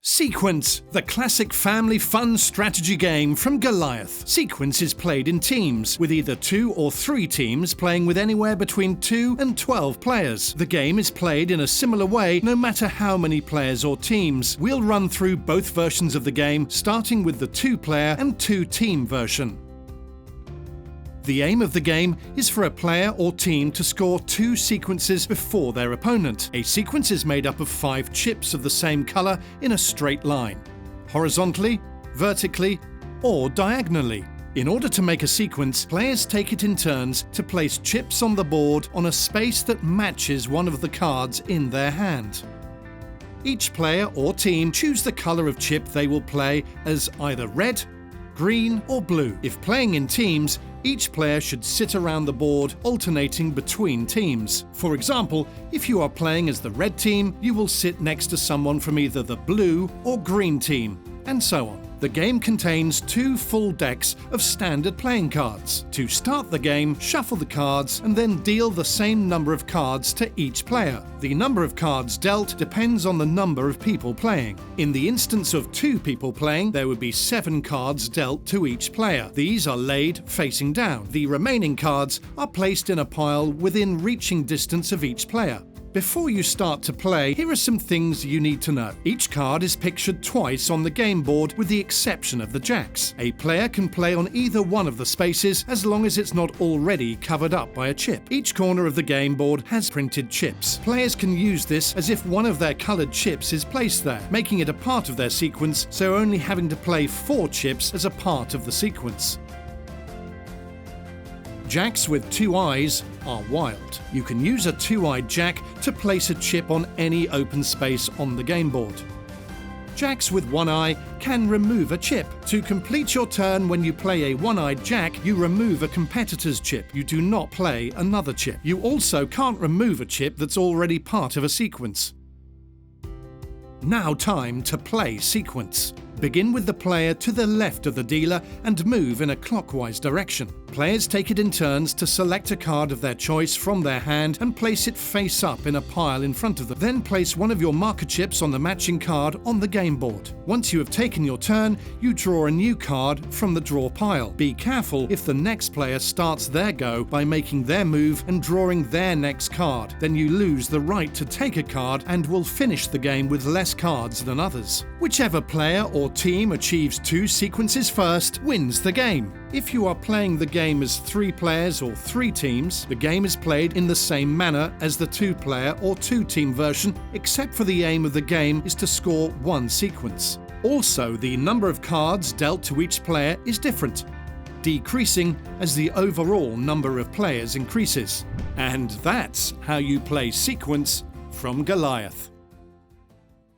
Sequence, the classic family fun strategy game from Goliath. Sequence is played in teams, with either 2 or 3 teams playing with anywhere between 2 and 12 players. The game is played in a similar way no matter how many players or teams. We'll run through both versions of the game, starting with the 2-player and 2-team version. The aim of the game is for a player or team to score 2 sequences before their opponent. A sequence is made up of 5 chips of the same colour in a straight line, horizontally, vertically, or diagonally. In order to make a sequence, players take it in turns to place chips on the board on a space that matches one of the cards in their hand. Each player or team choose the colour of chip they will play as either red, green, or blue. If playing in teams, each player should sit around the board, alternating between teams. For example, if you are playing as the red team, you will sit next to someone from either the blue or green team, and so on. The game contains 2 full decks of standard playing cards. To start the game, shuffle the cards and then deal the same number of cards to each player. The number of cards dealt depends on the number of people playing. In the instance of 2 people playing, there would be 7 cards dealt to each player. These are laid facing down. The remaining cards are placed in a pile within reaching distance of each player. Before you start to play, here are some things you need to know. Each card is pictured twice on the game board with the exception of the jacks. A player can play on either one of the spaces as long as it's not already covered up by a chip. Each corner of the game board has printed chips. Players can use this as if one of their coloured chips is placed there, making it a part of their sequence, so only having to play 4 chips as a part of the sequence. Jacks with 2 eyes are wild. You can use a 2-eyed jack to place a chip on any open space on the game board. Jacks with 1 eye can remove a chip. To complete your turn when you play a 1-eyed jack, you remove a competitor's chip. You do not play another chip. You also can't remove a chip that's already part of a sequence. Now time to play sequence. Begin with the player to the left of the dealer and move in a clockwise direction. Players take it in turns to select a card of their choice from their hand and place it face up in a pile in front of them. Then place one of your marker chips on the matching card on the game board. Once you have taken your turn, you draw a new card from the draw pile. Be careful if the next player starts their go by making their move and drawing their next card. Then you lose the right to take a card and will finish the game with less cards than others. Whichever player or team achieves 2 sequences first wins the game. If you are playing the game as 3 players or 3 teams, the game is played in the same manner as the 2-player or 2-team version, except for the aim of the game is to score 1 sequence. Also, the number of cards dealt to each player is different, decreasing as the overall number of players increases. And that's how you play sequence from Goliath.